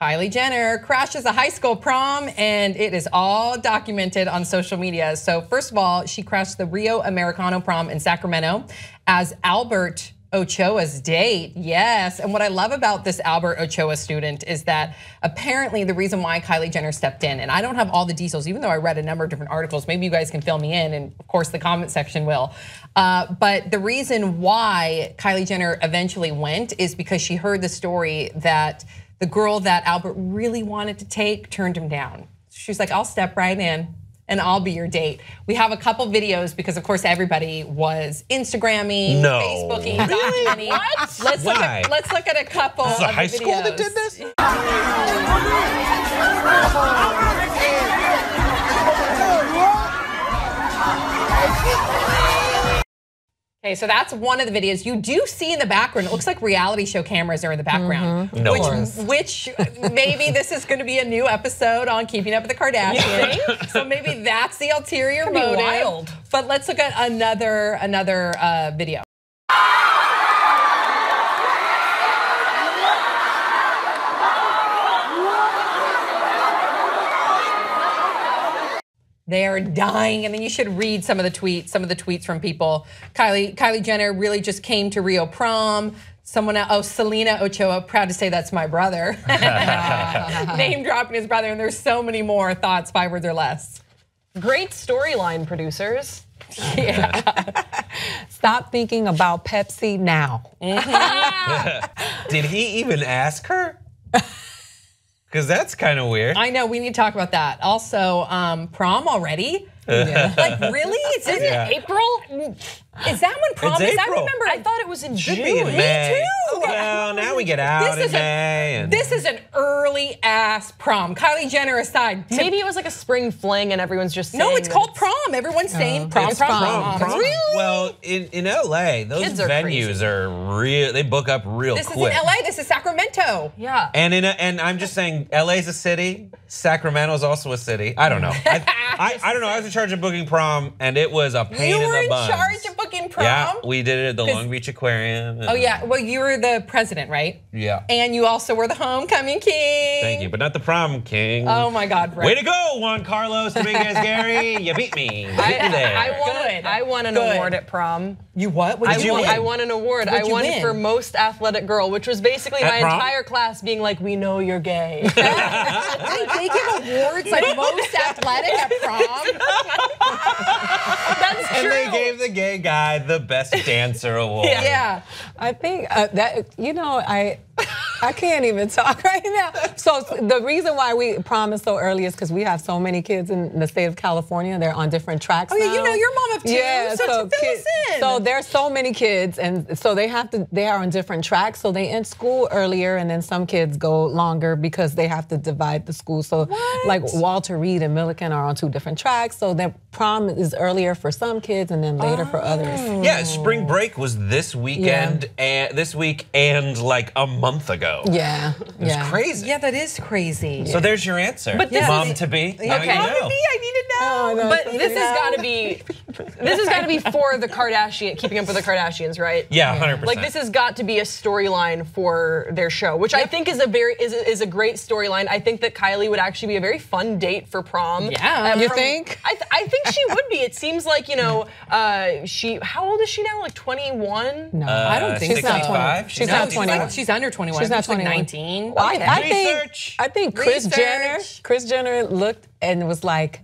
Kylie Jenner crashes a high school prom, and it is all documented on social media. So first of all, she crashed the Rio Americano prom in Sacramento as Albert Ochoa's date, yes. And what I love about this Albert Ochoa student is that apparently the reason why Kylie Jenner stepped in, and I don't have all the details, even though I read a number of different articles, maybe you guys can fill me in, and of course the comment section will. But the reason why Kylie Jenner eventually went is because she heard the story that the girl that Albert really wanted to take turned him down. She's like, I'll step right in and I'll be your date. We have a couple videos because of course everybody was Instagramming, Facebooking, documenting. What? Let's look at a couple of the videos. This is a high school that did this? Okay, so that's one of the videos. You do see in the background, it looks like reality show cameras are in the background. Which maybe this is gonna be a new episode on Keeping Up with the Kardashians. So maybe that's the ulterior motive. Wild. But let's look at another video. They're dying, and then you should read some of the tweets from people. Kylie Jenner really just came to Rio prom. Someone else, Selena Ochoa, proud to say that's my brother. Name dropping his brother, and there's so many more thoughts, 5 words or less. Great storyline, producers. Yeah. Stop thinking about Pepsi now. Did he even ask her? Because that's kind of weird. I know, we need to talk about that. Also, prom already? Yeah. Like, really? Is it April? Is that when prom is? I remember. I thought it was in June. Be in May. Me too. Well, now we get out in May. This is an early ass prom. Kylie Jenner aside. Maybe it was like a spring fling and everyone's just saying. No, it's called prom. Everyone's saying prom. Really? Well, in LA, those venues are real. They book up real quick. This is in LA. This is Sacramento. Yeah. And I'm just saying, LA's a city. Sacramento's also a city. I don't know. I don't know. I was in charge of booking prom, and it was a pain in the buns. You were in charge of booking prom? Yeah, we did it at the Long Beach Aquarium. Oh yeah, well you were the president, right? Yeah. And you also were the homecoming king. Thank you, but not the prom king. Oh my God, Way to go, Juan Carlos Dominguez Gary. You beat me. I won an award at prom. You what? What did you win? I won an award. I won for most athletic girl, which was basically my entire class being like, we know you're gay. They give awards like most athletic at prom? That's true. And they gave the gay guy the best dancer award. Yeah. I think that, I can't even talk right now. So the reason why prom is so early is because we have so many kids in the state of California. They're on different tracks now. You know your mom of two. Yeah, so fill us in. So there's so many kids, and so they are on different tracks. So they end school earlier, and then some kids go longer because they have to divide the school. So like Walter Reed and Milliken are on 2 different tracks. So their prom is earlier for some kids, and then later for others. Yeah, spring break was this weekend, and this week, and like a month ago. Yeah, it's crazy. Yeah, that is crazy. So there's your answer, but mom to be. Okay, mom to be. I need to know. But this has got to be. This has got to be for the Keeping Up with the Kardashians, right? Yeah, 100%. Like this has got to be a storyline for their show, which I think is a great storyline. I think that Kylie would actually be a very fun date for prom. Yeah, you think? I think she would be. It seems like how old is she now? Like 21? No, I don't think she's not 20. She's not 21. She's under 21. She's not She's 21. Like 19. Well, I think Kris Jenner looked and was like,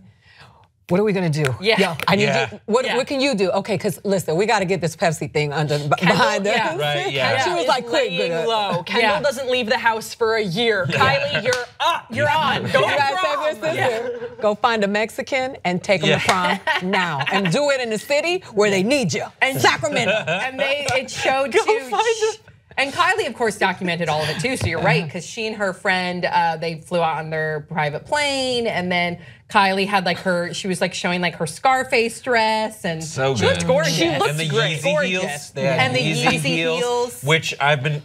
what are we gonna do? Yeah. Yo, I need you. What can you do? Okay, because listen, we got to get this Pepsi thing behind us. Yeah. Right, yeah. And she was like, quick, laying low. Kendall doesn't leave the house for a year. Kylie, you're up. You're on. Go Go find a Mexican and take them to prom now, and do it in the city where they need you. And Sacramento. And it showed too. And Kylie, of course, documented all of it too. So you're right, because she and her friend, they flew out on their private plane, and then Kylie had like she was like showing like her Scarface dress, and so she looked gorgeous. She looked great. Gorgeous. And the Yeezy heels, which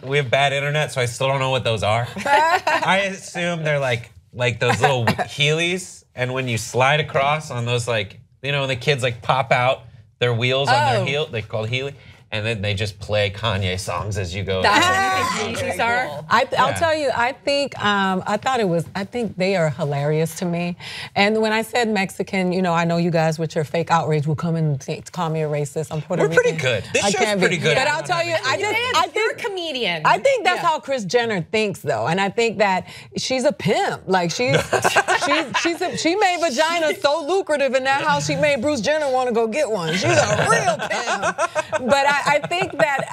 we have bad internet, so I still don't know what those are. I assume they're like those little Heelys, and when you slide across on those, like, when the kids like pop out their wheels on their heel, they're called Heely. and then they just play Kanye songs as you go. That's what you think Yeezys are? I'll tell you, I think I think they are hilarious to me. And when I said Mexican, you know, I know you guys with your fake outrage will come and call me a racist. I'm Puerto Rican. We're pretty good. This show's pretty good. But I'll tell you, You're a comedian. I think that's how Kris Jenner thinks, though, and I think that she's a pimp. Like she made vagina so lucrative in that house, she made Bruce Jenner want to go get one. She's a real pimp. But I think that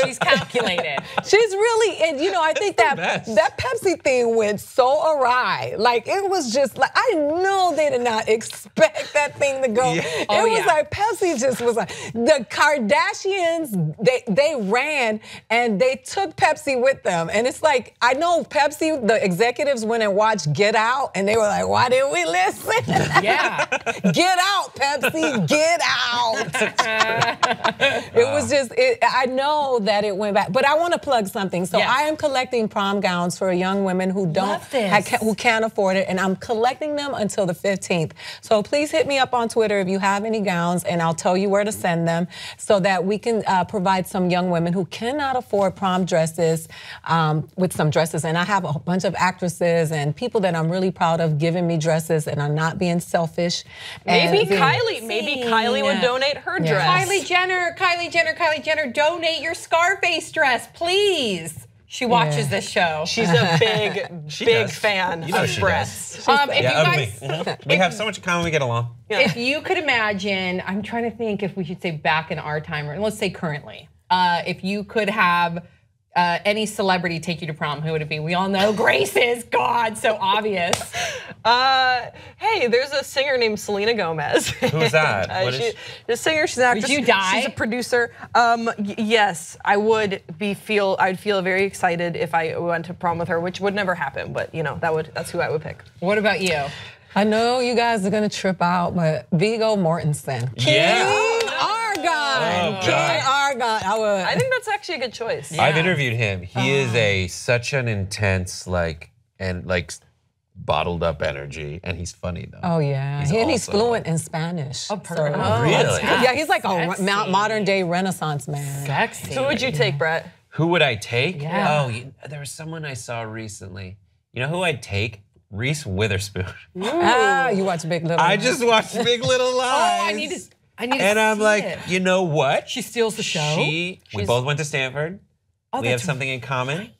she's calculated. She's really, and you know, I think that Pepsi thing went so awry. Like it was just like I know they did not expect that thing to go. It was like Pepsi just was like the Kardashians. They ran and they took Pepsi with them, and it's like I know Pepsi. The executives went and watched Get Out, and they were like, "Why didn't we listen?" Yeah, get out, Pepsi, get out. It was just. I know that it went back, but I want to plug something. So I am collecting prom gowns for young women who who can't afford it, and I'm collecting them until the 15th. So please hit me up on Twitter if you have any gowns, and I'll tell you where to send them so that we can provide some young women who cannot afford prom dresses with some dresses. And I have a bunch of actresses and people that I'm really proud of giving me dresses, and I'm not being selfish. Maybe Kylie would donate her dress. Kylie Jenner, donate your Scarface dress, please. She watches this show. She's a big fan of Brett's. We have so much in common, we get along. If you could imagine, I'm trying to think if we should say back in our time, or let's say currently, if you could have any celebrity take you to prom, who would it be? We all know Grace is God, so obvious. Hey, there's a singer named Selena Gomez. Who's that? She's a singer, she's an actress. Would you die? She's a producer. Yes, I'd feel very excited if I went to prom with her, which would never happen, but you know, that's who I would pick. What about you? I know you guys are gonna trip out, but Viggo Mortensen. King Argon. I think that's actually a good choice. Yeah. I've interviewed him. He is such an intense, bottled up energy, and he's funny though. Oh yeah, he's fluent in Spanish. Oh, perfect. Really? Yeah, he's like a modern day Renaissance man. Sexy. So who would you take, Brett? Who would I take? Yeah. Oh, there was someone I saw recently. You know who I'd take? Reese Witherspoon. You watch Big Little Lies. I just watched Big Little Lies. I need to and I'm like, it. You know what? She steals the show. We both went to Stanford. We have something in common.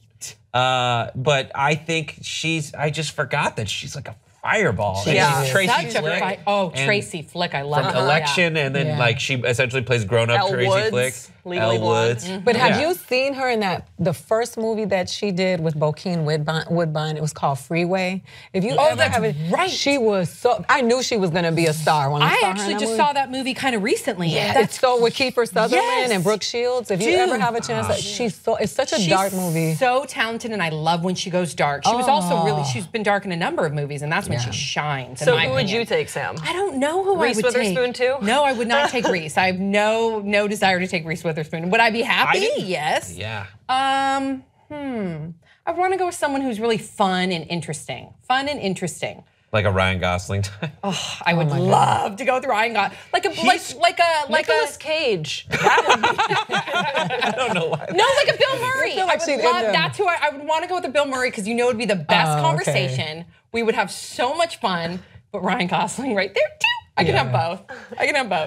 But I think I just forgot that she's like a fireball. Yeah. Tracy Flick. Tracy Flick, I love her. From Election, and then she essentially plays grown-up Tracy Flick. Elle Woods. But have you seen her in the first movie that she did with Bokeem Woodbine? It was called Freeway. If you ever have it, right. She was so. I knew she was going to be a star when I saw her in that movie. Saw that movie kind of recently. Yeah, it's so with Kiefer Sutherland and Brooke Shields. If you ever have a chance, it's such a dark movie. So talented, and I love when she goes dark. She was also she's been dark in a number of movies, and that's when she shines. So who would you take, Sam? I don't know who I would take. Reese Witherspoon too? No, I would not take Reese. I have no desire to take Reese Witherspoon. Would I be happy? Yes. Yeah. I want to go with someone who's really fun and interesting. Like a Ryan Gosling type. Oh, I would love to go with Ryan Gosling. Like a Nicolas Cage. I don't know why. No, like a Bill Murray. That's who I would want to go with a Bill Murray because you know it would be the best conversation. Okay. We would have so much fun. But Ryan Gosling right there too. I can have both.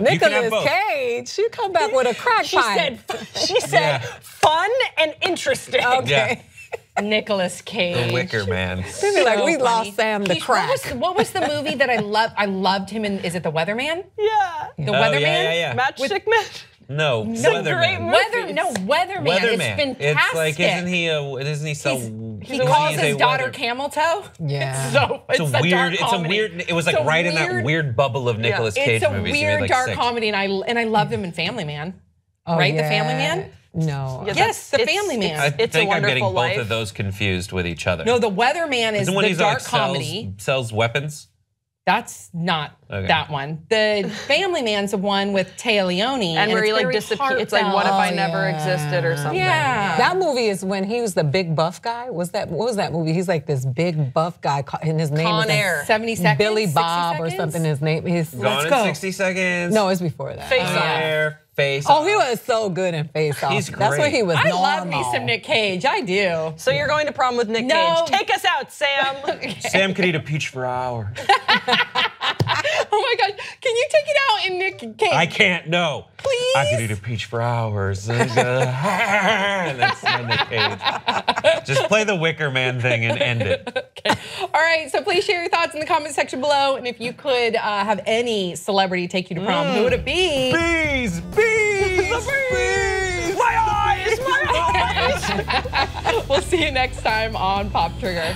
Nicolas Cage, you come back with a crack pipe. She said fun and interesting. Okay. Nicolas Cage. The Wicker Man. They'd be like, we lost Sam the crack. What was the movie that I loved? I loved him in, is it The Weatherman? Yeah. The Weatherman? Yeah. Matchstickman? No, Weatherman. Weatherman. It's fantastic. It's like, isn't he so... He calls his daughter Camel Toe. Yeah. It's a weird, it was like right in that weird bubble of Nicolas Cage movies. It's a weird dark comedy, and I loved him in Family Man. Right, The Family Man? No. Yes, The Family Man. I think I'm getting both of those confused with each other. No, The Weatherman is the dark comedy. Sells weapons? That's not that one. The Family Man's the one with Téa Leoni. And where he like disappears. It's like, what if I never existed or something? Yeah. That movie is when he was the big buff guy. What was that movie? He's like this big buff guy, and his name Con is Air. 70 seconds? Billy Bob or something. His name is. Gone in 60 Seconds? No, it's before that. Face Off. Face Oh, he was so good in Face Off. He's That's great. when he was I normal. love me some Nick Cage. I do. So you're going to prom with Nick No. Cage. Take us out, Sam. Sam could eat a peach for hours. Oh my gosh. Can you take it out in Nick Cage? I can't, no. Please? I could eat a peach for hours. That's my Nick Cage. Just play the Wicker Man thing and end it. Okay. All right, so please share your thoughts in the comment section below. And if you could have any celebrity take you to prom, who would it be? Bees! Bees! Bees! My eyes! My eyes! We'll see you next time on Pop Trigger.